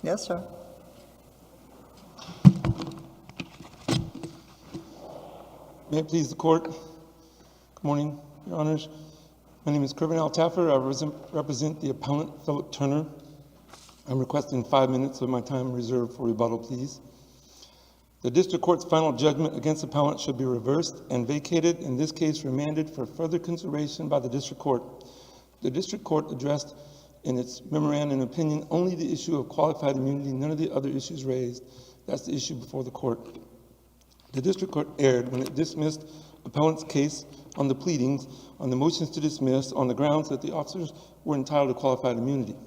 Yes, sir. May it please the court. Good morning, Your Honors. My name is Untitled Chapter. I represent the appellant, Philip Turner. I'm requesting 5 minutes of my time reserved for rebuttal, please. The district court's final judgment against the appellant should be reversed and vacated, in this case remanded for further consideration by the district court. The district court addressed in its memorandum opinion only the issue of qualified immunity, none of the other issues raised. That's the issue before the court. The district court erred when it dismissed appellant's case on the pleadings, on the motions to dismiss, on the grounds that the officers were entitled to qualified immunity.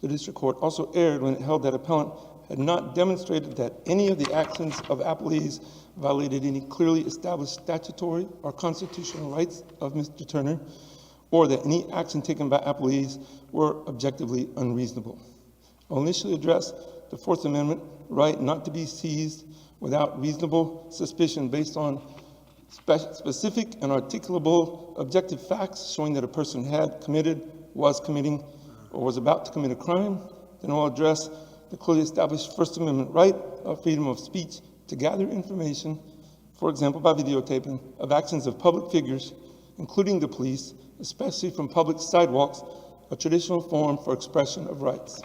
The district court also erred when it held that appellant had not demonstrated that any of the actions of appellees violated any clearly established statutory or constitutional rights of Mr. Turner, or that any action taken by appellees were objectively unreasonable. I'll initially address the Fourth Amendment right not to be seized without reasonable suspicion based on specific and articulable objective facts showing that a person had committed, was committing, or was about to commit a crime. Then I'll address the clearly established First Amendment right of freedom of speech to gather information, for example, by videotaping, of actions of public figures, including the police, especially from public sidewalks, a traditional form for expression of rights.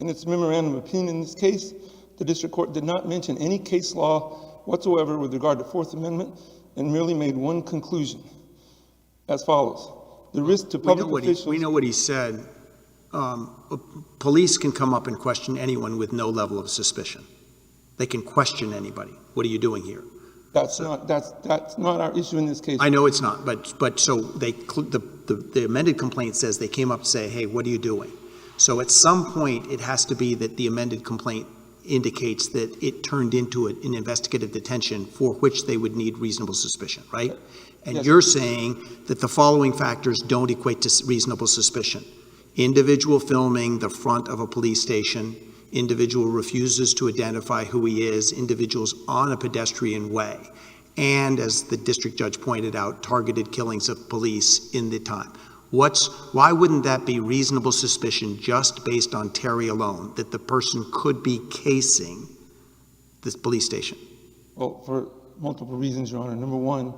In its memorandum of opinion in this case, the district court did not mention any case law whatsoever with regard to Fourth Amendment and merely made one conclusion as follows. The risk to public officials... We know what he said. Police can come up and question anyone with no level of suspicion. They can question anybody. What are you doing here? That's not our issue in this case. I know it's not, but so the amended complaint says they came up to say, hey, what are you doing? So at some point, it has to be that the amended complaint indicates that it turned into an investigative detention for which they would need reasonable suspicion, right? And yes. You're saying that the following factors don't equate to reasonable suspicion. Individual filming the front of a police station, individual refuses to identify who he is, individuals on a pedestrian way, and, as the district judge pointed out, targeted killings of police in the time. Why wouldn't that be reasonable suspicion just based on Terry alone, that the person could be casing this police station? Well, for multiple reasons, Your Honor. Number one,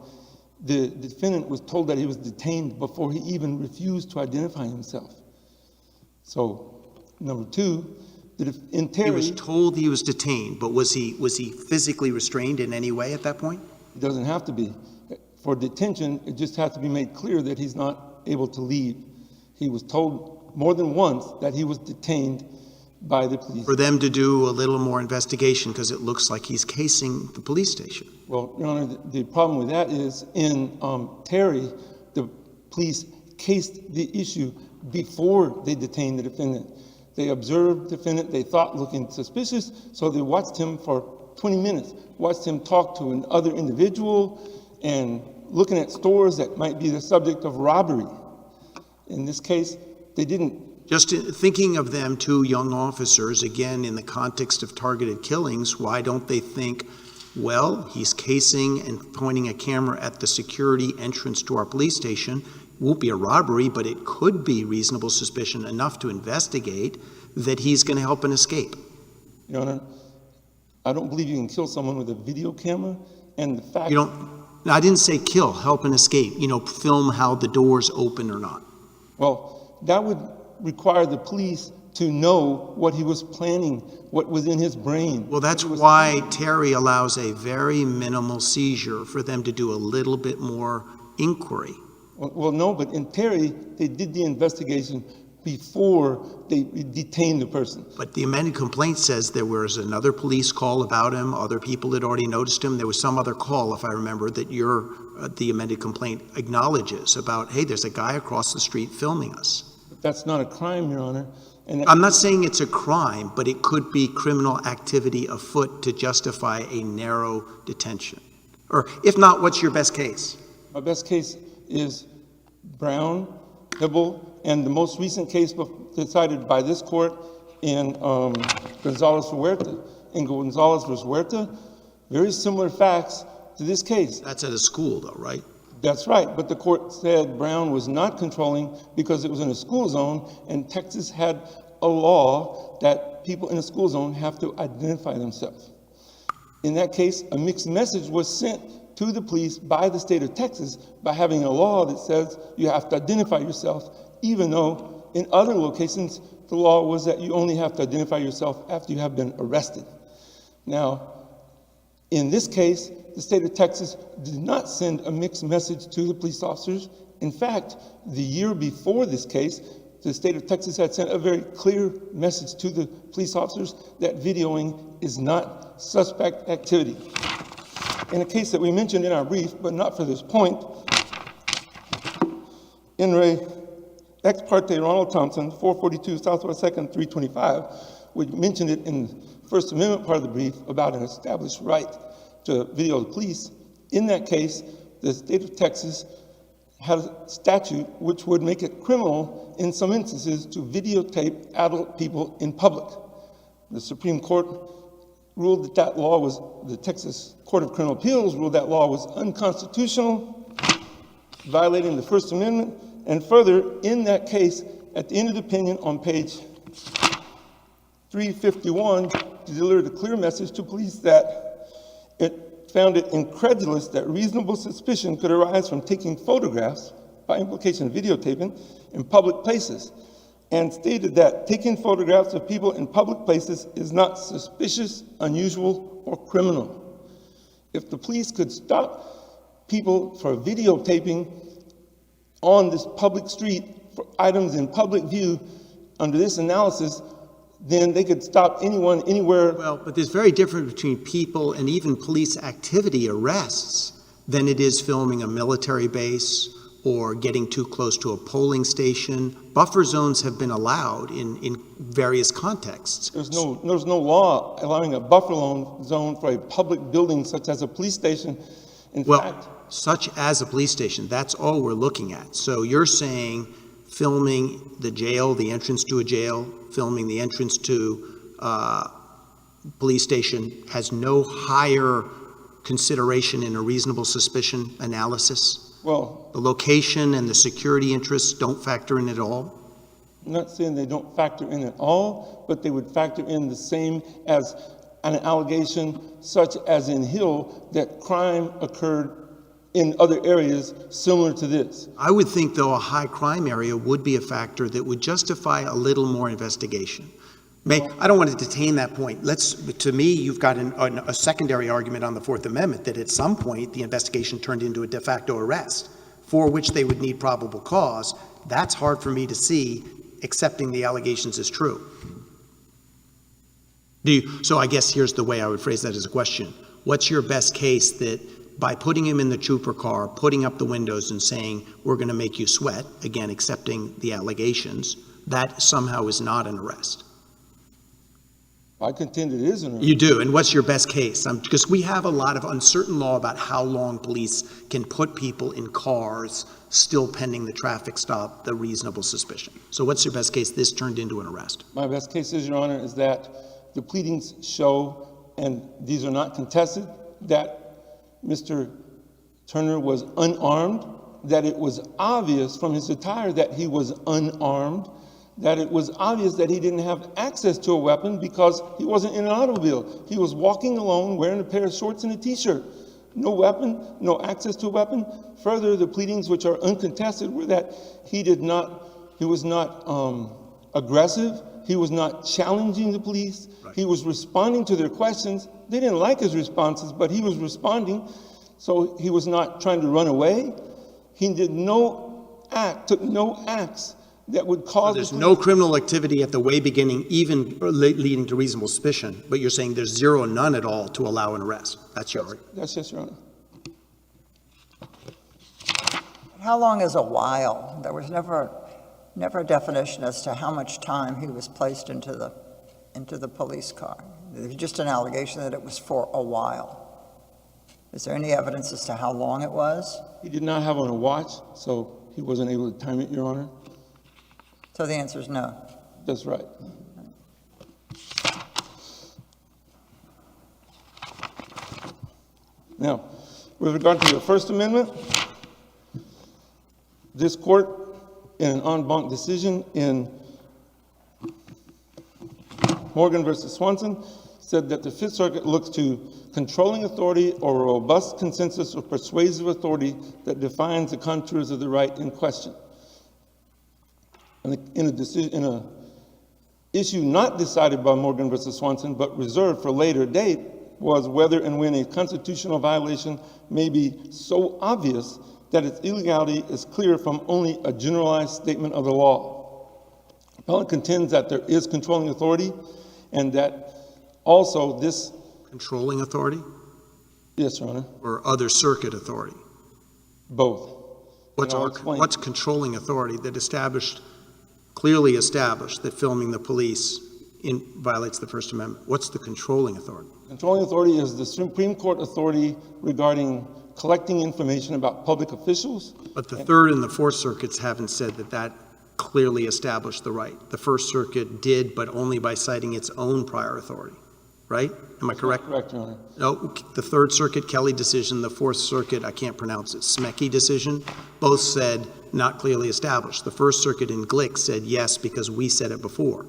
the defendant was told that he was detained before he even refused to identify himself. So, number two, in Terry... He was told he was detained, but was he physically restrained in any way at that point? It doesn't have to be. For detention, it just has to be made clear that he's not able to leave. He was told more than once that he was detained by the police. For them to do a little more investigation because it looks like he's casing the police station. Well, Your Honor, the problem with that is in Terry, the police cased the issue before they detained the defendant. They observed the defendant, they thought looking suspicious, so they watched him for 20 minutes, watched him talk to another individual and looking at stores that might be the subject of robbery. In this case, they didn't. Just thinking of them, two young officers, again, in the context of targeted killings, why don't they think, well, he's casing and pointing a camera at the security entrance to our police station. Won't be a robbery, but it could be reasonable suspicion enough to investigate that he's going to help an escape. Your Honor, I don't believe you can kill someone with a video camera, and the fact... I didn't say kill, help and escape. Film how the doors open or not. Well, that would require the police to know what he was planning, what was in his brain. Well, that's why Terry allows a very minimal seizure for them to do a little bit more inquiry. Well, no, but in Terry, they did the investigation before they detained the person. But the amended complaint says there was another police call about him, other people had already noticed him. There was some other call, if I remember, that the amended complaint acknowledges about, hey, there's a guy across the street filming us. But that's not a crime, Your Honor. And I'm not saying it's a crime, but it could be criminal activity afoot to justify a narrow detention. Or if not, what's your best case? My best case is Brown, Hibble, and the most recent case decided by this court in Gonzalez v. Huerta, very similar facts to this case. That's at a school, though, right? That's right, but the court said Brown was not controlling because it was in a school zone, and Texas had a law that people in a school zone have to identify themselves. In that case, a mixed message was sent to the police by the state of Texas by having a law that says you have to identify yourself, even though in other locations, the law was that you only have to identify yourself after you have been arrested. Now, in this case, the state of Texas did not send a mixed message to the police officers. In fact, the year before this case, the state of Texas had sent a very clear message to the police officers that videoing is not suspect activity. In a case that we mentioned in our brief, but not for this point, in re ex parte Ronald Thompson, 442 Southwest 2nd, 325, we mentioned it in the First Amendment part of the brief about an established right to video the police. In that case, the state of Texas had a statute which would make it criminal in some instances to videotape adult people in public. The Supreme Court ruled that that law was, the Texas Court of Criminal Appeals ruled that law was unconstitutional, violating the First Amendment, and further, in that case, at the end of the opinion on page 351, delivered a clear message to police that it found it incredulous that reasonable suspicion could arise from taking photographs, by implication videotaping, in public places, and stated that taking photographs of people in public places is not suspicious, unusual, or criminal. If the police could stop people for videotaping on this public street for items in public view under this analysis, then they could stop anyone, anywhere. Well, but there's very difference between people and even police activity arrests than it is filming a military base or getting too close to a polling station. Buffer zones have been allowed in various contexts. There's no law allowing a buffer zone for a public building such as a police station. In fact, such as a police station, that's all we're looking at. So you're saying filming the jail, the entrance to a jail, filming the entrance to police station has no higher consideration in a reasonable suspicion analysis? well, The location and the security interests don't factor in at all? I'm not saying they don't factor in at all, but they would factor in the same as an allegation such as in Hill that crime occurred in other areas similar to this. I would think, though, a high crime area would be a factor that would justify a little more investigation. I don't want to detain that point. To me, you've got a secondary argument on the Fourth Amendment that at some point the investigation turned into a de facto arrest for which they would need probable cause. That's hard for me to see, accepting the allegations as true. So I guess here's the way I would phrase that as a question. What's your best case that by putting him in the trooper car, putting up the windows and saying, we're going to make you sweat, again, accepting the allegations, that somehow is not an arrest? I contend it is an arrest. You do, and what's your best case? Because we have a lot of uncertain law about how long police can put people in cars still pending the traffic stop, the reasonable suspicion. So what's your best case this turned into an arrest? My best case is, Your Honor, is that the pleadings show, and these are not contested, that Mr. Turner was unarmed, that it was obvious from his attire that he was unarmed, that it was obvious that he didn't have access to a weapon because he wasn't in an automobile. He was walking alone wearing a pair of shorts and a t-shirt. No weapon, no access to a weapon. Further, the pleadings, which are uncontested, were that he was not aggressive, he was not challenging the police, right. He was responding to their questions. They didn't like his responses, but he was responding, so he was not trying to run away. He took no acts that would cause... So there's no criminal activity at the way beginning, even leading to reasonable suspicion, but you're saying there's zero, none at all to allow an arrest. That's your argument. That's just, Your Honor. How long is a while? There was never a definition as to how much time he was placed into the police car. There's just an allegation that it was for a while. Is there any evidence as to how long it was? He did not have on a watch, so he wasn't able to time it, Your Honor. So the answer is no. That's right. Now, with regard to the First Amendment, This court, in an en banc decision in Morgan versus Swanson, said that the Fifth Circuit looks to controlling authority or a robust consensus or persuasive authority that defines the contours of the right in question. And in a issue not decided by Morgan versus Swanson, but reserved for later date, was whether and when a constitutional violation may be so obvious that its illegality is clear from only a generalized statement of the law. Appellant contends that there is controlling authority and that also this... Controlling authority? Yes, Your Honor. Or other circuit authority? Both. What's controlling authority that clearly established that filming the police violates the First Amendment? What's the controlling authority? Controlling authority is the Supreme Court authority regarding collecting information about public officials. But the Third and the Fourth Circuits haven't said that clearly established the right. The First Circuit did, but only by citing its own prior authority, right? Am I correct? Correct, Your Honor. No, the Third Circuit, Kelly decision, the Fourth Circuit, I can't pronounce it, Smecki decision, both said not clearly established. The First Circuit in Glick said yes because we said it before.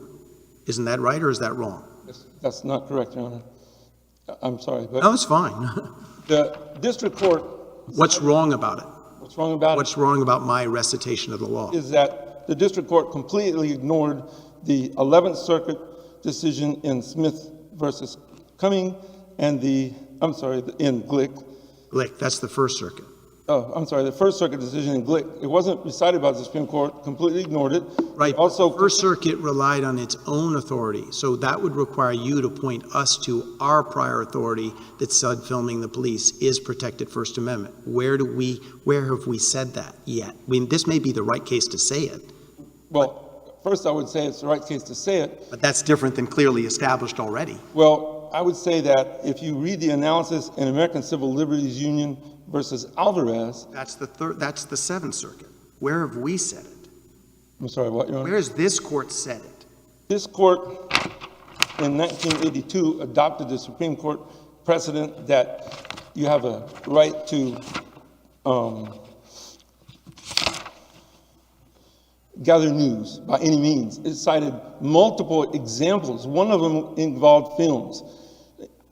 Isn't that right or is that wrong? That's not correct, Your Honor. I'm sorry, but... No, it's fine. The district court... What's wrong about it? What's wrong about it? What's wrong about my recitation of the law? Is that the district court completely ignored the 11th Circuit decision in Smith versus Cumming and in Glick. Glick, that's the First Circuit. Oh, I'm sorry, the First Circuit decision in Glick. It wasn't recited by the Supreme Court, completely ignored it. Right, also, the First Circuit relied on its own authority, so that would require you to point us to our prior authority that said filming the police is protected First Amendment. Where have we said that yet? I mean, this may be the right case to say it. Well, first I would say it's the right case to say it. But that's different than clearly established already. Well, I would say that if you read the analysis in American Civil Liberties Union versus Alvarez... That's the Seventh Circuit. Where have we said it? I'm sorry, what, Your Honor? Where has this court said it? This court in 1982 adopted the Supreme Court precedent that you have a right to gather news by any means. It cited multiple examples. One of them involved films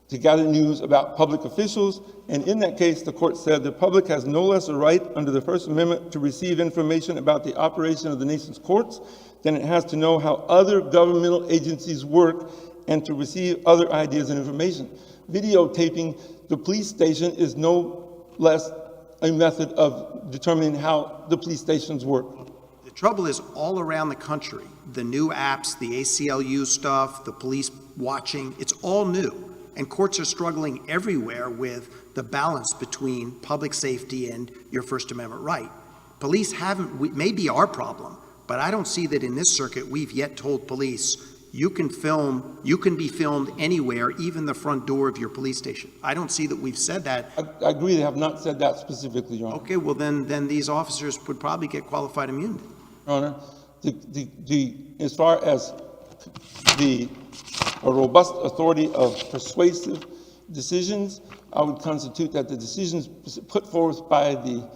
to gather news about public officials. And in that case, the court said the public has no less a right under the First Amendment to receive information about the operation of the nation's courts than it has to know how other governmental agencies work and to receive other ideas and information. Videotaping the police station is no less a method of determining how the police stations work. The trouble is all around the country, the new apps, the ACLU stuff, the police watching, it's all new. And courts are struggling everywhere with the balance between public safety and your First Amendment right. Police may be our problem, but I don't see that in this circuit we've yet told police, you can be filmed anywhere, even the front door of your police station. I don't see that we've said that. I agree they have not said that specifically, Your Honor. Okay, well then these officers would probably get qualified immunity. Your Honor, as far as a robust authority of persuasive decisions, I would constitute that the decisions put forth by the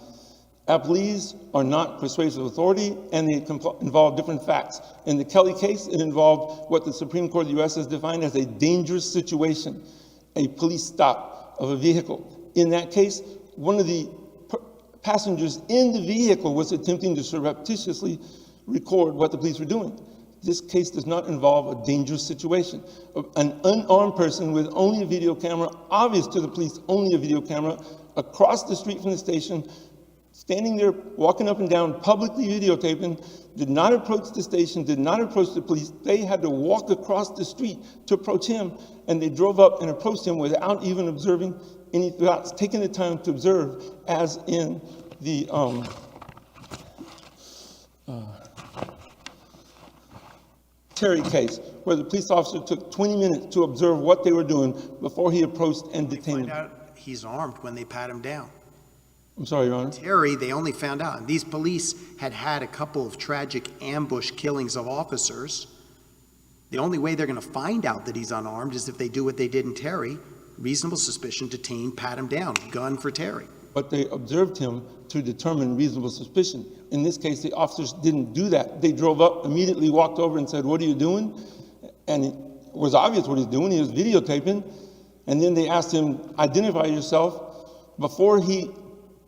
appellees are not persuasive authority and they involve different facts. In the Kelly case, it involved what the Supreme Court of the U.S. has defined as a dangerous situation, a police stop of a vehicle. In that case, one of the passengers in the vehicle was attempting to surreptitiously record what the police were doing. This case does not involve a dangerous situation. An unarmed person with only a video camera, obvious to the police, only a video camera, across the street from the station, standing there, walking up and down, publicly videotaping, did not approach the station, did not approach the police. They had to walk across the street to approach him, and they drove up and approached him without even observing without taking the time to observe, as in the Terry case, where the police officer took 20 minutes to observe what they were doing before he approached and detained him. They find out he's armed when they pat him down. I'm sorry, Your Honor. Terry, they only found out. And these police had a couple of tragic ambush killings of officers. The only way they're going to find out that he's unarmed is if they do what they did in Terry, reasonable suspicion, detain, pat him down, gun for Terry. but they observed him to determine reasonable suspicion. In this case, the officers didn't do that. They drove up, immediately walked over and said, "What are you doing?" And it was obvious what he's doing. He was videotaping. And then they asked him, "Identify yourself." Before he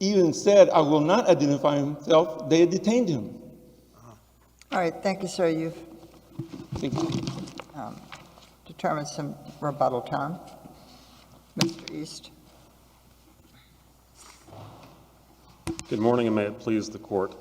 even said, "I will not identify himself," they had detained him. All right, thank you, sir. You've Thank you. determined some rebuttal time. Mr. East. Good morning, and may it please the court.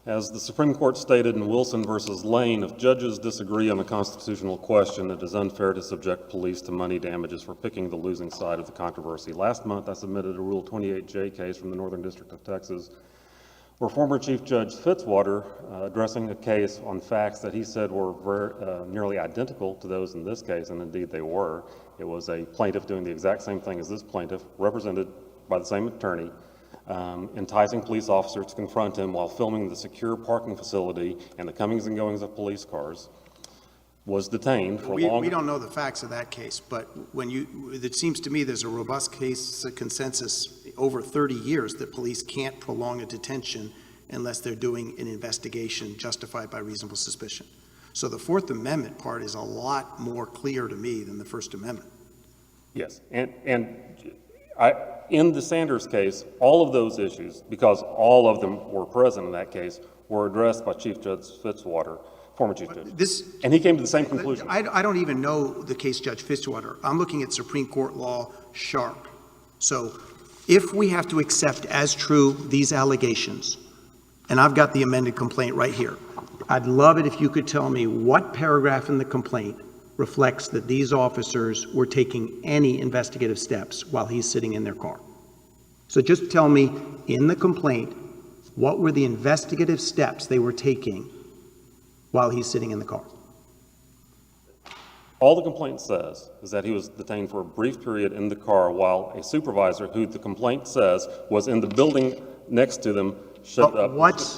As the Supreme Court stated in Wilson versus Lane, if judges disagree on a constitutional question, it is unfair to subject police to money damages for picking the losing side of the controversy. Last month, I submitted a Rule 28J case from the Northern District of Texas, where former Chief Judge Fitzwater, addressing a case on facts that he said were nearly identical to those in this case, and indeed they were. It was a plaintiff doing the exact same thing as this plaintiff, represented by the same attorney, enticing police officers to confront him while filming the secure parking facility and the comings and goings of police cars, was detained for long. We don't know the facts of that case, but it seems to me there's a robust case consensus over 30 years that police can't prolong a detention unless they're doing an investigation justified by reasonable suspicion. So the Fourth Amendment part is a lot more clear to me than the First Amendment. Yes, in the Sanders case, all of those issues, because all of them were present in that case, were addressed by Chief Judge Fitzwater, former Chief Judge. And he came to the same conclusion. I don't even know the case Judge Fitzwater. I'm looking at Supreme Court law sharp. So if we have to accept as true these allegations, and I've got the amended complaint right here, I'd love it if you could tell me what paragraph in the complaint reflects that these officers were taking any investigative steps while he's sitting in their car. So just tell me in the complaint, what were the investigative steps they were taking while he's sitting in the car? All the complaint says is that he was detained for a brief period in the car while a supervisor, who the complaint says was in the building next to them, showed up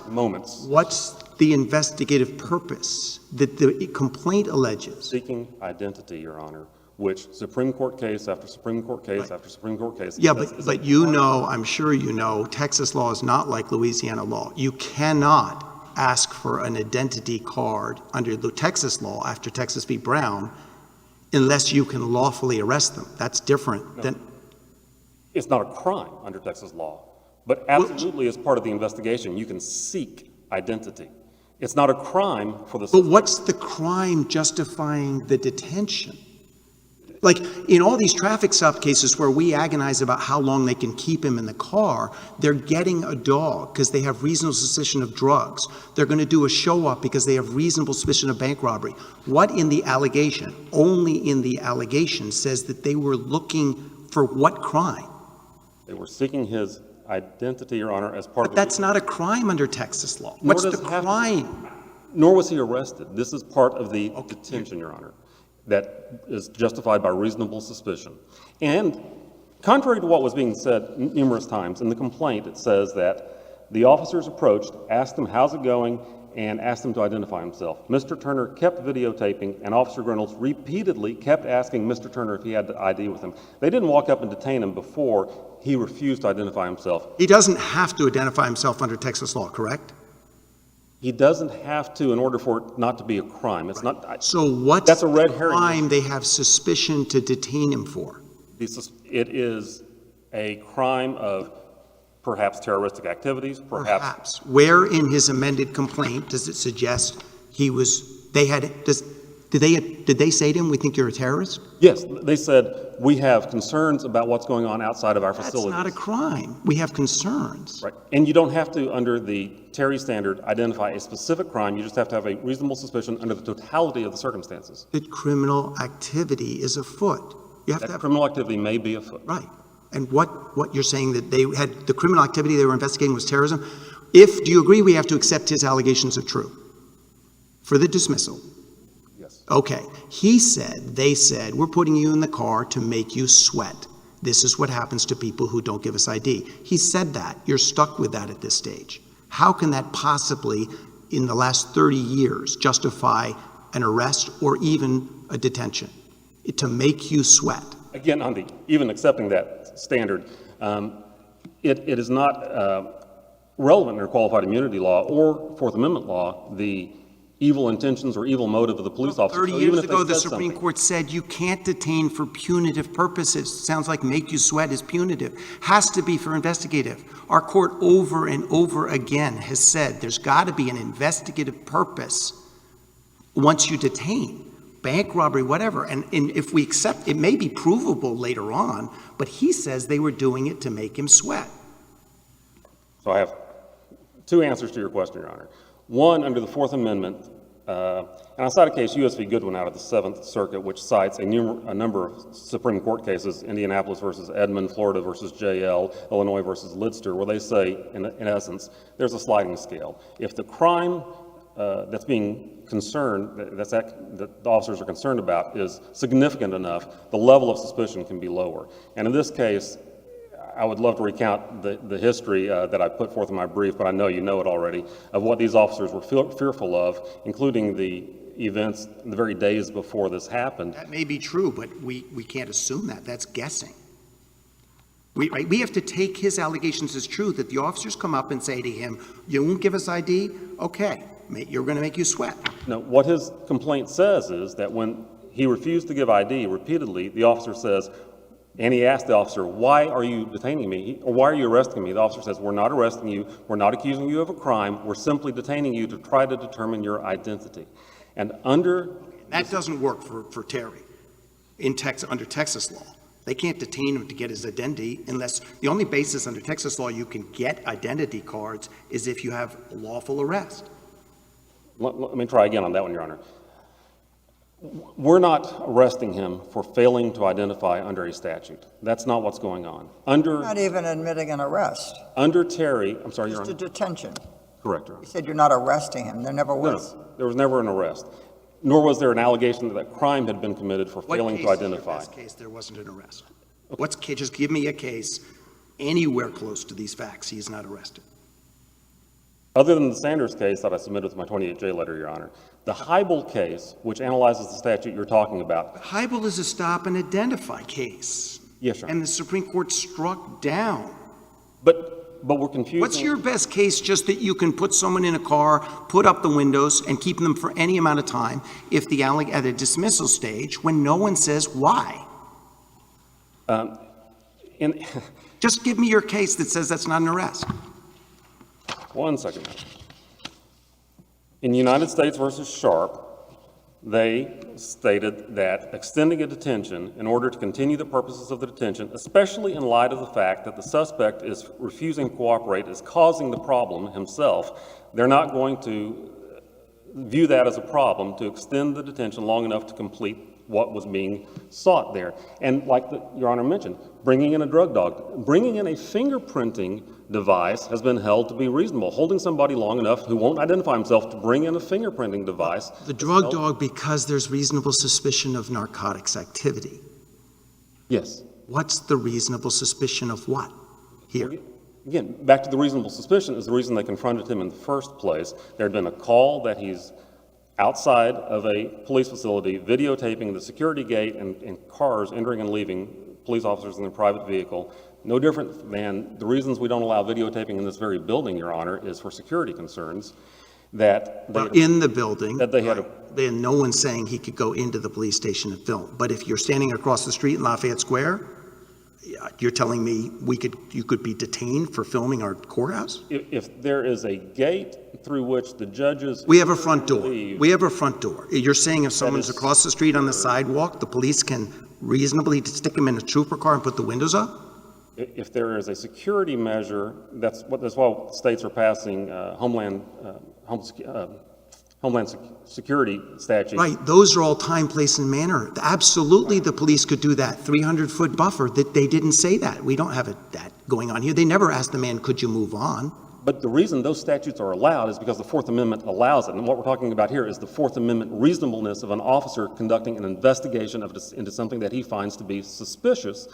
moments. What's the investigative purpose that the complaint alleges? Seeking identity, Your Honor, which Supreme Court case after Supreme Court case after Supreme Court case. Yeah, but you know, I'm sure you know, Texas law is not like Louisiana law. You cannot ask for an identity card under the Texas law after Texas v. Brown unless you can lawfully arrest them. That's different than... It's not a crime under Texas law, but absolutely as part of the investigation, you can seek identity. It's not a crime for the... But what's the crime justifying the detention? Like, in all these traffic stop cases where we agonize about how long they can keep him in the car, they're getting a dog because they have reasonable suspicion of drugs. They're going to do a show-up because they have reasonable suspicion of bank robbery. What in the allegation, only in the allegation, says that they were looking for what crime? They were seeking his identity, Your Honor, as part of... But that's not a crime under Texas law. What's the crime? Nor was he arrested. This is part of the detention, Your Honor, that is justified by reasonable suspicion. And contrary to what was being said numerous times, in the complaint it says that the officers approached, asked him, "How's it going?" and asked him to identify himself. Mr. Turner kept videotaping, and Officer Reynolds repeatedly kept asking Mr. Turner if he had the ID with him. They didn't walk up and detain him before he refused to identify himself. He doesn't have to identify himself under Texas law, correct? He doesn't have to in order for it not to be a crime. It's not. So what's that's a red herring. Crime they have suspicion to detain him for? It is a crime of perhaps terroristic activities, perhaps. Where in his amended complaint does it suggest he was, they had, did they say to him, "We think you're a terrorist"? Yes, they said, "We have concerns about what's going on outside of our facilities." That's not a crime. We have concerns. Right, and you don't have to, under the Terry standard, identify a specific crime. You just have to have a reasonable suspicion under the totality of the circumstances. That criminal activity is afoot. You have to have criminal activity may be afoot. Right. And what you're saying that they had, the criminal activity they were investigating was terrorism? Do you agree we have to accept his allegations are true for the dismissal? Yes. Okay. They said, "We're putting you in the car to make you sweat. This is what happens to people who don't give us ID." He said that. You're stuck with that at this stage. How can that possibly, in the last 30 years, justify an arrest or even a detention? To make you sweat. Again, even accepting that standard, It is not relevant under qualified immunity law or Fourth Amendment law, the evil intentions or evil motive of the police officer. 30 So years even if they ago, the said Supreme something- Court said you can't detain for punitive purposes. Sounds like make you sweat is punitive. Has to be for investigative. Our court over and over again has said there's got to be an investigative purpose once you detain. Bank robbery, whatever. And if we accept, it may be provable later on, but he says they were doing it to make him sweat. So I have two answers to your question, Your Honor. One, under the Fourth Amendment, and I cite a case, U.S. v. Goodwin, out of the Seventh Circuit, which cites a number of Supreme Court cases, Indianapolis versus Edmond, Florida versus J.L., Illinois versus Lidster, where they say, in essence, there's a sliding scale. If the crime that's being concerned, that the officers are concerned about, is significant enough, the level of suspicion can be lower. And in this case, I would love to recount the history that I put forth in my brief, but I know you know it already, of what these officers were fearful of, including the events the very days before this happened. That may be true, but we can't assume that. That's guessing. We have to take his allegations as true, that the officers come up and say to him, you won't give us ID? Okay, you're going to make you sweat. Now, what his complaint says is that when he refused to give ID repeatedly, the officer says, and he asked the officer, why are you detaining me? Or why are you arresting me? The officer says, we're not arresting you. We're not accusing you of a crime. We're simply detaining you to try to determine your identity. And That doesn't work for Terry under Texas law. They can't detain him to get his identity unless the only basis under Texas law you can get identity cards is if you have lawful arrest. let me try again on that one, Your Honor. We're not arresting him for failing to identify under a statute. That's not what's going on. Not even admitting an arrest, Under Terry, I'm sorry, Your just a Honor. detention. Correct, Your Honor. You said you're not arresting him. There never was. No, there was never an arrest, nor was there an allegation that a crime had been committed for failing to identify. What case is your best case there wasn't an arrest? Just give me a case anywhere close to these facts he's not arrested. Other than the Sanders case that I submitted with my 28J letter, Your Honor, the Heibel case, which analyzes the statute you're talking about. Heibel is a stop and identify case. Yes, Your Honor. And the Supreme Court struck down. But we're confusing. What's your best case, just that you can put someone in a car, put up the windows, and keep them for any amount of time if at a dismissal stage when no one says why? Just give me your case that says that's not an arrest. 1 second. In United States versus Sharp, they stated that extending a detention in order to continue the purposes of the detention, especially in light of the fact that the suspect is refusing to cooperate, is causing the problem himself, they're not going to view that as a problem to extend the detention long enough to complete what was being sought there. And like Your Honor mentioned, bringing in a drug dog, bringing in a fingerprinting device has been held to be reasonable. Holding somebody long enough who won't identify himself to bring in a fingerprinting device. The drug dog, because there's reasonable suspicion of narcotics activity. Yes. What's the reasonable suspicion of what here? Again, back to the reasonable suspicion is the reason they confronted him in the first place. There had been a call that he's outside of a police facility videotaping the security gate and cars entering and leaving, police officers in their private vehicle. No different than the reasons we don't allow videotaping in this very building, Your Honor, is for security concerns. In the building, that they had then no one's saying he could go into the police station and film. But if you're standing across the street in Lafayette Square, you're telling me you could be detained for filming our courthouse? If there is a gate through which the judges... We have a front door. We have a front door. You're saying if someone's across the street on the sidewalk, the police can reasonably stick them in a trooper car and put the windows up? If there is a security measure, that's why states are passing Homeland Security statutes. Right, those are all time, place, and manner. Absolutely, the police could do that 300-foot buffer. That they didn't say that. We don't have that going on here. They never asked the man, could you move on? But the reason those statutes are allowed is because the Fourth Amendment allows it. And what we're talking about here is the Fourth Amendment reasonableness of an officer conducting an investigation into something that he finds to be suspicious.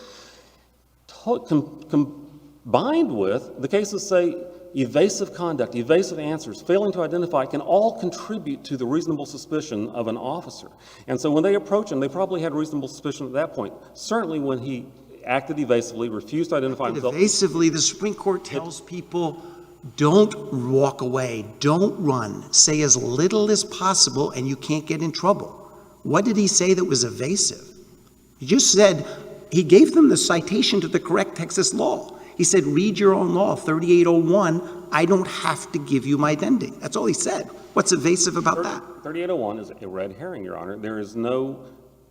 Combined with, the cases say, evasive conduct, evasive answers, failing to identify can all contribute to the reasonable suspicion of an officer. And so when they approach him, they probably had reasonable suspicion at that point. Certainly when he acted evasively, refused to identify himself. Evasively, the Supreme Court tells people, don't walk away, don't run, say as little as possible, and you can't get in trouble. What did he say that was evasive? He just said, he gave them the citation to the correct Texas law. He said, read your own law, 3801, I don't have to give you my identity. That's all he said. What's evasive about that? 3801 is a red herring, Your Honor. There is no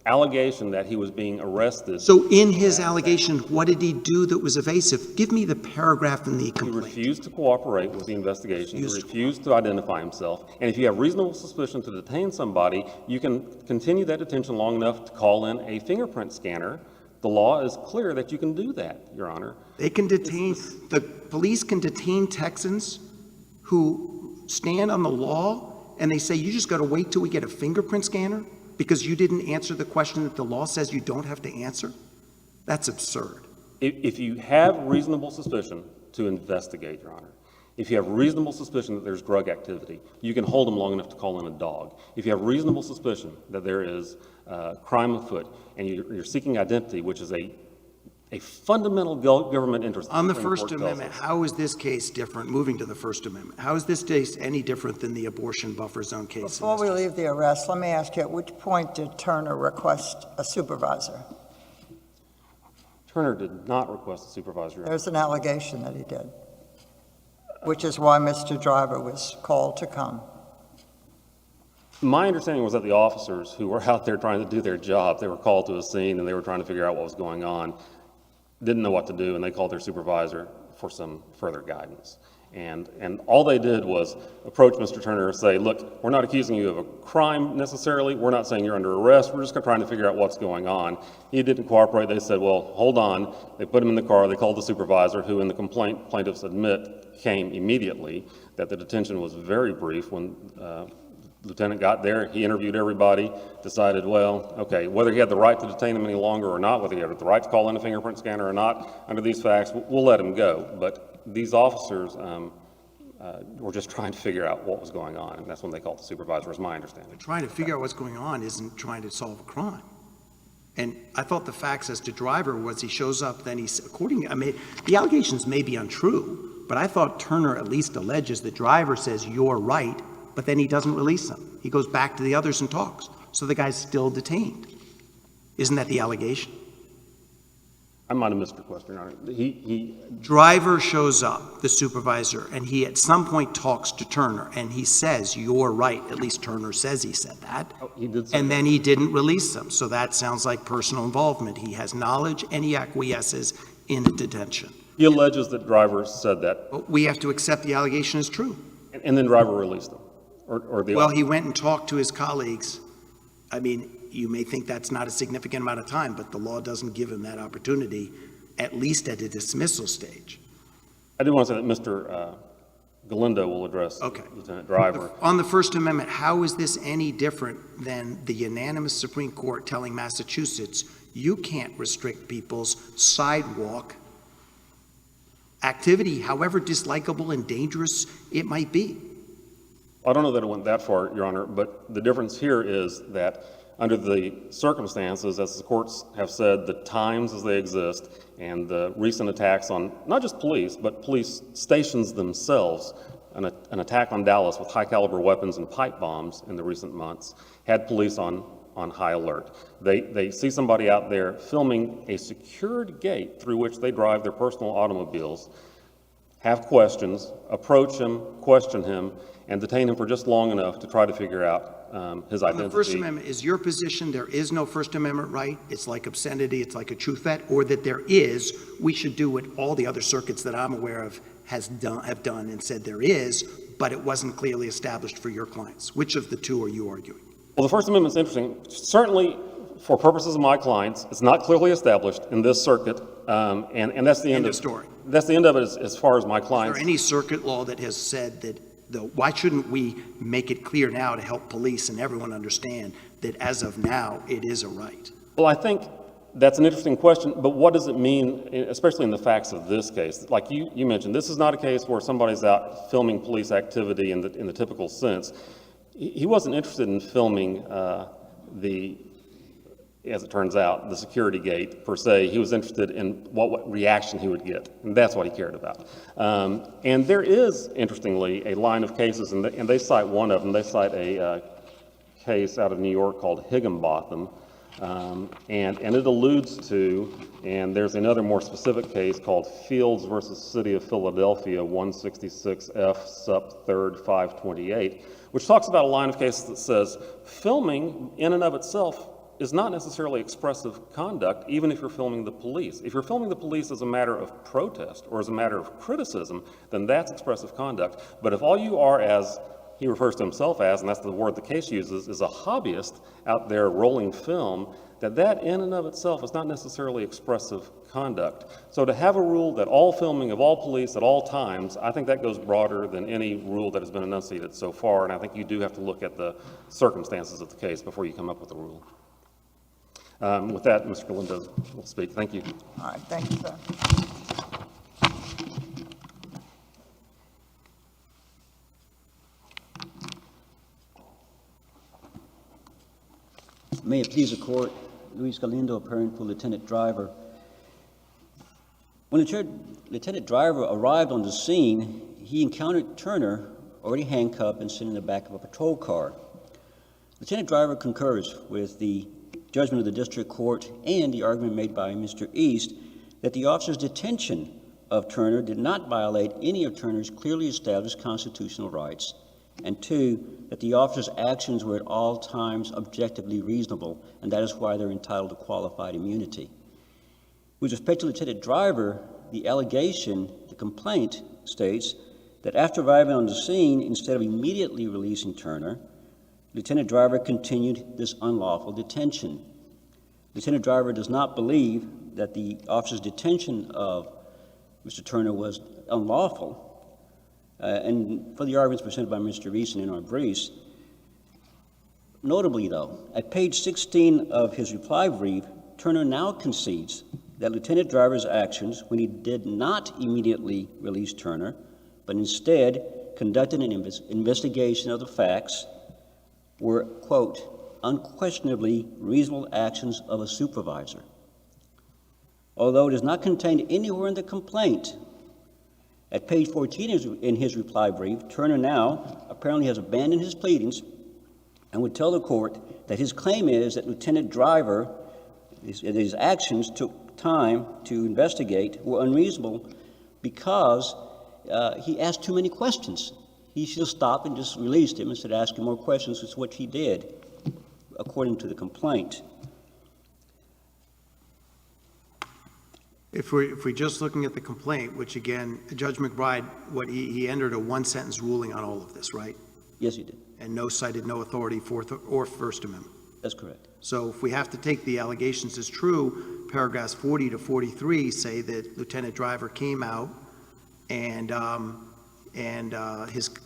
allegation that he was being arrested. So in his allegation, what did he do that was evasive? Give me the paragraph in the He complaint. refused to cooperate with the investigation. He refused to identify himself. And if you have reasonable suspicion to detain somebody, you can continue that detention long enough to call in a fingerprint scanner. The law is clear that you can do that, Your Honor. They can detain, the police can detain Texans who stand on the law and they say, you just got to wait till we get a fingerprint scanner because you didn't answer the question that the law says you don't have to answer? That's absurd. If you have reasonable suspicion to investigate, Your Honor, if you have reasonable suspicion that there's drug activity, you can hold them long enough to call in a dog. If you have reasonable suspicion that there is crime afoot and you're seeking identity, which is a fundamental government interest. On the First Amendment, how is this case different, moving to the First Amendment? How is this case any different than the abortion buffer zone case? Before we leave the arrest, let me ask you, at which point did Turner request a supervisor? Turner did not request a supervisor, Your Honor. There's an allegation that he did, which is why Mr. Driver was called to come. My understanding was that the officers who were out there trying to do their job, they were called to a scene and they were trying to figure out what was going on, didn't know what to do, and they called their supervisor for some further guidance. And all they did was approach Mr. Turner and say, look, we're not accusing you of a crime necessarily. We're not saying you're under arrest. We're just trying to figure out what's going on. He didn't cooperate. They said, well, hold on. They put him in the car. They called the supervisor, who in the complaint plaintiffs admit came immediately, that the detention was very brief. When Lieutenant got there, he interviewed everybody, decided, well, okay, whether he had the right to detain him any longer or not, whether he had the right to call in a fingerprint scanner or not, under these facts, we'll let him go. But these officers were just trying to figure out what was going on, and that's when they called the supervisor, is my understanding. Trying to figure out what's going on isn't trying to solve a crime. And I thought the facts as to Driver was he shows up, then he's, the allegations may be untrue, but I thought Turner at least alleges that Driver says you're right, but then he doesn't release him. He goes back to the others and talks. So the guy's still detained. Isn't that the allegation? I might have missed your question, Your Honor. Driver shows up, the supervisor, and he at some point talks to Turner, and he says, you're right. At least Turner says he said that. He did say and that. then he didn't release him. So that sounds like personal involvement. He has knowledge and he acquiesces in the detention. He alleges that Driver said that, But we have to accept the allegation as true. and then Driver released him. Well, he went and talked to his colleagues. I mean, you may think that's not a significant amount of time, but the law doesn't give him that opportunity, at least at a dismissal stage. I do want to say that Mr. Galindo will address Lieutenant Driver. On the First Amendment, how is this any different than the unanimous Supreme Court telling Massachusetts you can't restrict people's sidewalk activity, however dislikable and dangerous it might be? I don't know that it went that far, Your Honor, but the difference here is that under the circumstances, as the courts have said, the times as they exist and the recent attacks on not just police, but police stations themselves, an attack on Dallas with high caliber weapons and pipe bombs in the recent months had police on high alert. They see somebody out there filming a secured gate through which they drive their personal automobiles, have questions, approach him, question him, and detain him for just long enough to try to figure out his identity. The First Amendment, is your position there is no First Amendment right? It's like obscenity, it's like a true threat, or that there is, we should do what all the other circuits that I'm aware of have done and said there is, but it wasn't clearly established for your clients. Which of the two are you arguing? Well, the First Amendment's interesting. Certainly, for purposes of my clients, it's not clearly established in this circuit, and that's the end of story. That's the end of it as far as my Is clients. there any circuit law that has said that, why shouldn't we make it clear now to help police and everyone understand that as of now, it is a right? Well, I think that's an interesting question, but what does it mean, especially in the facts of this case? Like you mentioned, this is not a case where somebody's out filming police activity in the typical sense. He wasn't interested in filming the as it turns out, the security gate per se. He was interested in what reaction he would get, and that's what he cared about. And there is, interestingly, a line of cases, and they cite one of them. They cite a case out of New York called Higginbotham, and it alludes to, and there's another more specific case called Fields versus City of Philadelphia, 166 F. Sup. 3rd 528, which talks about a line of cases that says filming in and of itself is not necessarily expressive conduct, even if you're filming the police. If you're filming the police as a matter of protest or as a matter of criticism, then that's expressive conduct. But if all you are, as he refers to himself as, and that's the word the case uses, is a hobbyist out there rolling film, that in and of itself is not necessarily expressive conduct. So to have a rule that all filming of all police at all times, I think that goes broader than any rule that has been enunciated so far, and I think you do have to look at the circumstances of the case before you come up with a rule. With that, Mr. Galindo will speak. Thank you. All right, thank you, sir. May it please the court, Luis Galindo, appearing for Lieutenant Driver. When Lieutenant Driver arrived on the scene, he encountered Turner already handcuffed and sitting in the back of a patrol car. Lieutenant Driver concurs with the judgment of the district court and the argument made by Mr. East that the officer's detention of Turner did not violate any of Turner's clearly established constitutional rights, and two, that the officer's actions were at all times objectively reasonable, and that is why they're entitled to qualified immunity. With respect to Lieutenant Driver, the allegation, the complaint states that after arriving on the scene, instead of immediately releasing Turner, Lieutenant Driver continued this unlawful detention. Lieutenant Driver does not believe that the officer's detention of Mr. Turner was unlawful. And for the arguments presented by Mr. Easton in our briefs, notably though, at page 16 of his reply brief, Turner now concedes that Lieutenant Driver's actions when he did not immediately release Turner, but instead conducted an investigation of the facts, were, quote, unquestionably reasonable actions of a supervisor. Although it is not contained anywhere in the complaint, at page 14 in his reply brief, Turner now apparently has abandoned his pleadings and would tell the court that his claim is that Lieutenant Driver, his actions took time to investigate, were unreasonable because he asked too many questions. He should have stopped and just released him instead of asking more questions, which is what he did, according to the complaint. If we're just looking at the complaint, which again, Judge McBride, he entered a one-sentence ruling on all of this, right? Yes, he did. And cited no authority, Fourth or First Amendment. That's correct. So if we have to take the allegations as true, paragraphs 40 to 43 say that Lieutenant Driver came out and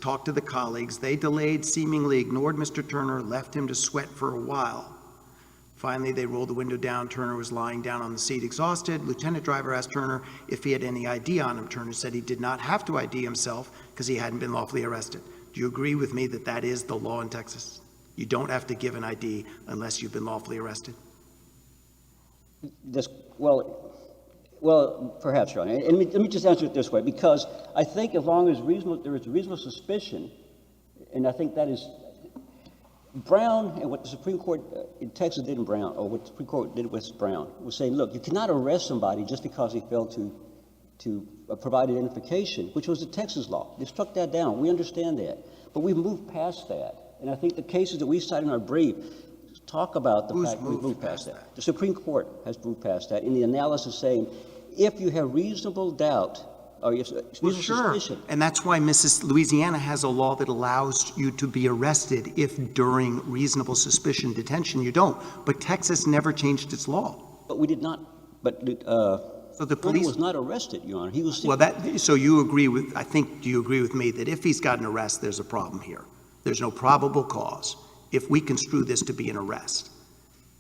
talked to the colleagues. They delayed, seemingly ignored Mr. Turner, left him to sweat for a while. Finally, they rolled the window down. Turner was lying down on the seat, exhausted. Lieutenant Driver asked Turner if he had any ID on him. Turner said he did not have to ID himself because he hadn't been lawfully arrested. Do you agree with me that that is the law in Texas? You don't have to give an ID unless you've been lawfully arrested? Well, perhaps, Your Honor. And let me just answer it this way, because I think as long as there is reasonable suspicion, and I think that is Brown, and what the Supreme Court in Texas did in Brown, or what the Supreme Court did with Brown, was saying, look, you cannot arrest somebody just because he failed to provide identification, which was the Texas law. They struck that down. We understand that. But we've moved past that. And I think the cases that we cite in our brief talk about the fact that we've moved past that. The Supreme Court has moved past that in the analysis saying, if you have reasonable doubt, or reasonable suspicion. And that's why Louisiana has a law that allows you to be arrested if during reasonable suspicion detention you don't. But Texas never changed its law. But we did not. But so the police was not arrested, Your Honor. He was. Well, so you agree with? I think, do you agree with me that if he's got an arrest, there's a problem here? There's no probable cause if we construe this to be an arrest.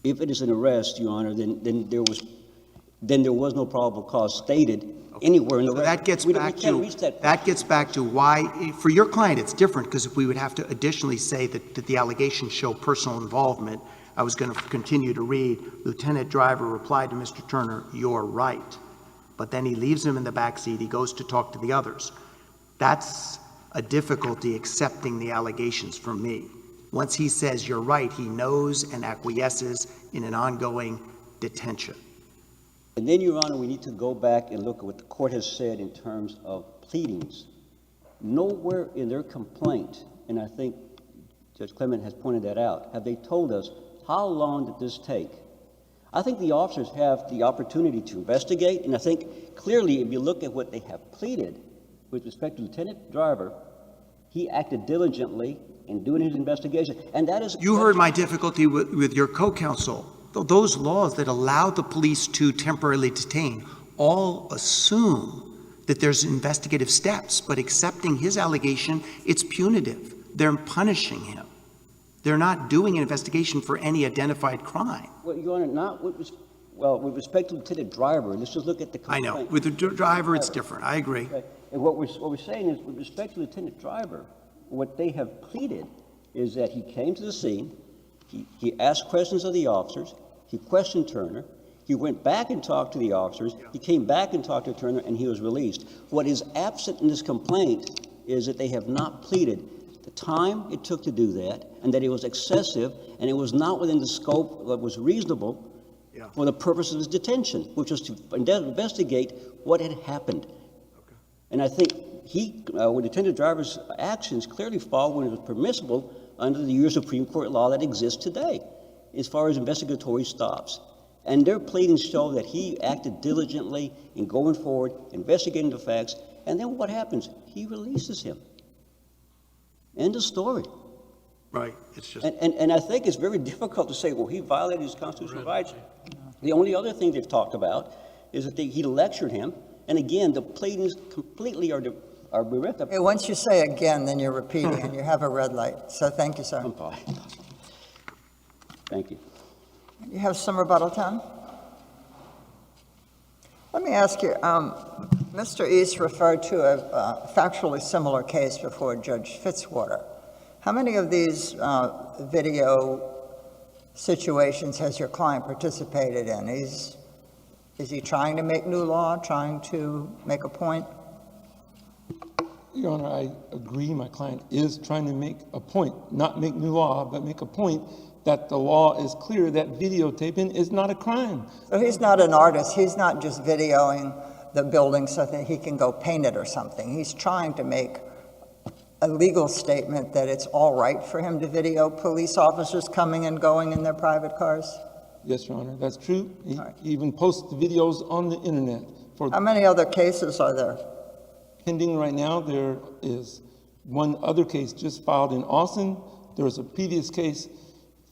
If it is an arrest, Your Honor, then there was no probable cause stated anywhere in the record. That gets back to why, for your client, it's different, because if we would have to additionally say that the allegations show personal involvement, I was going to continue to read, Lieutenant Driver replied to Mr. Turner, "You're right." But then he leaves him in the back seat. He goes to talk to the others. That's a difficulty accepting the allegations from me. Once he says you're right, he knows and acquiesces in an ongoing detention. And then, Your Honor, we need to go back and look at what the court has said in terms of pleadings. Nowhere in their complaint, and I think Judge Clement has pointed that out, have they told us how long did this take? I think the officers have the opportunity to investigate, and I think clearly if you look at what they have pleaded with respect to Lieutenant Driver, he acted diligently in doing his investigation, and that is— You heard my difficulty with your co-counsel. Those laws that allow the police to temporarily detain all assume that there's investigative steps, but accepting his allegation, it's punitive. They're punishing him. They're not doing an investigation for any identified crime. Well, Your Honor, not with respect to Lieutenant Driver, let's just look at the I complaint. know. With the driver, it's different. I agree. Okay. And what we're saying is, with respect to Lieutenant Driver, what they have pleaded is that he came to the scene, he asked questions of the officers, he questioned Turner, he went back and talked to the officers, he came back and talked to Turner, and he was released. What is absent in this complaint is that they have not pleaded the time it took to do that, and that it was excessive, and it was not within the scope that was reasonable for the purpose of his detention, which was to investigate what had happened. And I think with Lieutenant Driver's actions clearly fall when it was permissible under the U.S. Supreme Court law that exists today, as far as investigatory stops. And their pleadings show that he acted diligently in going forward, investigating the facts, and then what happens? He releases him. End of story. Right. It's just. And I think it's very difficult to say, well, he violated his constitutional rights. The only other thing they've talked about is that he lectured him. And again, the pleadings completely are bereft of. Okay, once you say again, then you're repeating, and you have a red light. So thank you, sir. I'm fine. Thank you. You have some rebuttal time? Let me ask you, Mr. East referred to a factually similar case before Judge Fitzwater. How many of these video situations has your client participated in? Is he trying to make new law, trying to make a point? Your Honor, I agree. My client is trying to make a point, not make new law, but make a point that the law is clear that videotaping is not a crime. So he's not an artist. He's not just videoing the building so that he can go paint it or something. He's trying to make a legal statement that it's all right for him to video police officers coming and going in their private cars? Yes, Your Honor, that's true. He right. even posts the videos on the internet. How many other cases are there? Pending right now, there is one other case just filed in Austin. There was a previous case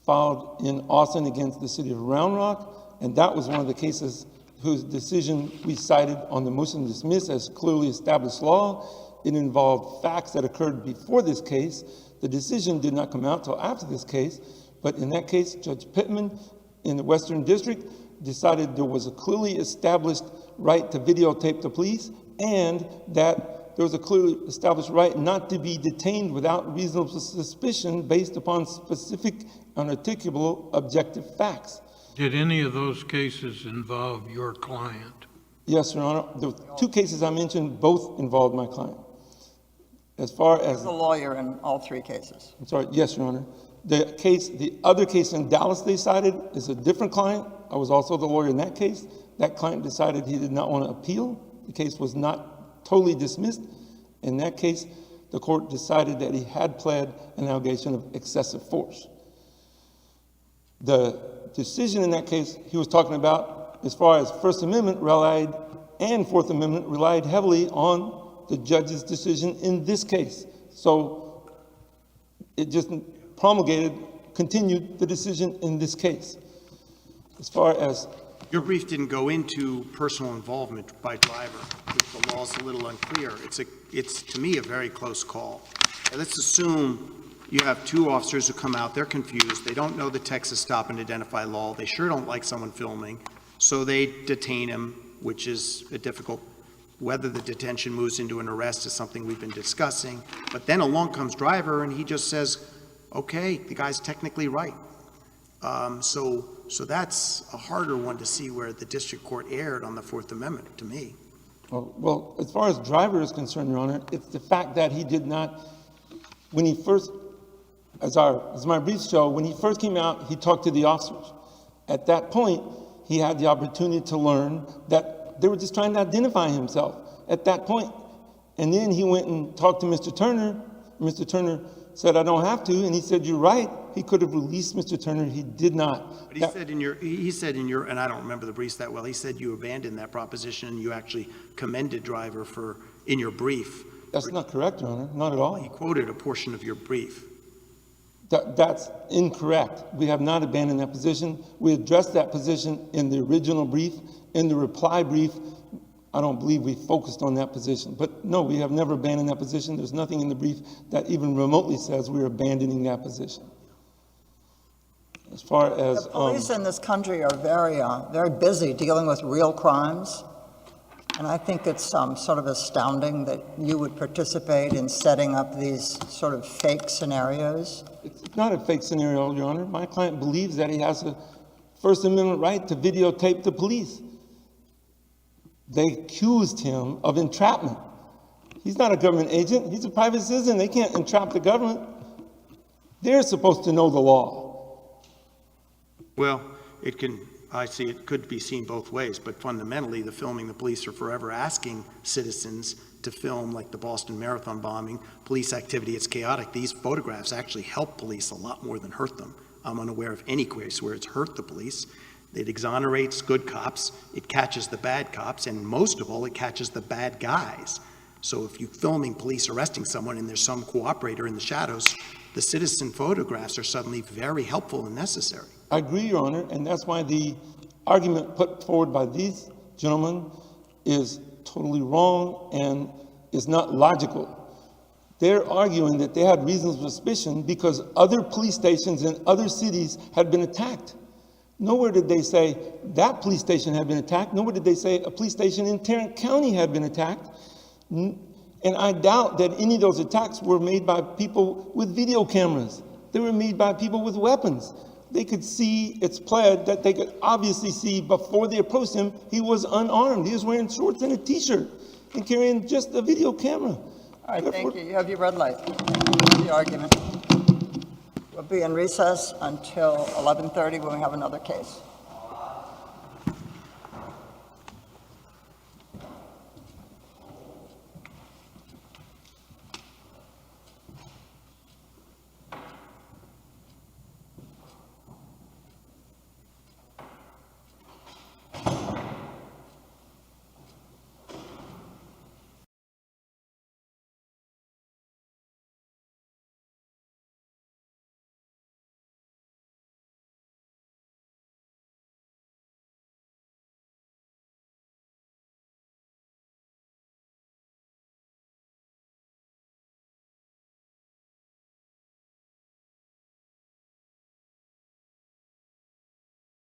filed in Austin against the city of Round Rock, and that was one of the cases whose decision we cited on the motion to dismiss as clearly established law. It involved facts that occurred before this case. The decision did not come out till after this case, but in that case, Judge Pittman in the Western District decided there was a clearly established right to videotape the police, and that there was a clearly established right not to be detained without reasonable suspicion based upon specific unarticulable objective facts. Did any of those cases involve your client? Yes, Your Honor. The two cases I mentioned both involved my client. As far as He's a lawyer in all three cases. I'm sorry, yes, Your Honor. The other case in Dallas they cited is a different client. I was also the lawyer in that case. That client decided he did not want to appeal. The case was not totally dismissed. In that case, the court decided that he had pled an allegation of excessive force. The decision in that case he was talking about, as far as First Amendment relied and Fourth Amendment relied heavily on the judge's decision in this case. So it just continued the decision in this case. As far as Your brief didn't go into personal involvement by driver. The law's a little unclear. It's to me a very close call. And let's assume you have two officers who come out, they're confused, they don't know the Texas stop and identify law, they sure don't like someone filming, so they detain him, which is a difficult, whether the detention moves into an arrest is something we've been discussing, but then along comes driver and he just says, okay, the guy's technically right. So that's a harder one to see where the district court erred on the Fourth Amendment, to me. Well, as far as driver is concerned, Your Honor, it's the fact that he did not, when he first, as my briefs show, when he first came out, he talked to the officers. At that point, he had the opportunity to learn that they were just trying to identify himself at that point. And then he went and talked to Mr. Turner. Mr. Turner said, I don't have to. And he said, you're right. He could have released Mr. Turner. He did not. But he said in your, and I don't remember the briefs that well, he said you abandoned that proposition and you actually commended driver in your brief. That's not correct, Your Honor. Not at all. He quoted a portion of your brief. That's incorrect. We have not abandoned that position. We addressed that position in the original brief. In the reply brief, I don't believe we focused on that position. But no, we have never abandoned that position. There's nothing in the brief that even remotely says we're abandoning that position. As far as The police in this country are very busy dealing with real crimes. And I think it's sort of astounding that you would participate in setting up these sort of fake scenarios. It's not a fake scenario, Your Honor. My client believes that he has a First Amendment right to videotape the police. They accused him of entrapment. He's not a government agent. He's a private citizen. They can't entrap the government. They're supposed to know the law. Well, I see it could be seen both ways, but fundamentally, the police are forever asking citizens to film, like the Boston Marathon bombing, police activity. It's chaotic. These photographs actually help police a lot more than hurt them. I'm unaware of any case where it's hurt the police. It exonerates good cops, it catches the bad cops, and most of all, it catches the bad guys. So if you're filming police arresting someone and there's some cooperator in the shadows, the citizen photographs are suddenly very helpful and necessary. I agree, Your Honor, and that's why the argument put forward by these gentlemen is totally wrong and is not logical. They're arguing that they had reasonable suspicion because other police stations in other cities had been attacked. Nowhere did they say that police station had been attacked. Nowhere did they say a police station in Tarrant County had been attacked. And I doubt that any of those attacks were made by people with video cameras. They were made by people with weapons. They could see, it's pled that they could obviously see before they approached him, he was unarmed. He was wearing shorts and a t-shirt and carrying just a video camera. All right, thank you. You have your red light. The argument. We'll be in recess until 11:30 when we have another case.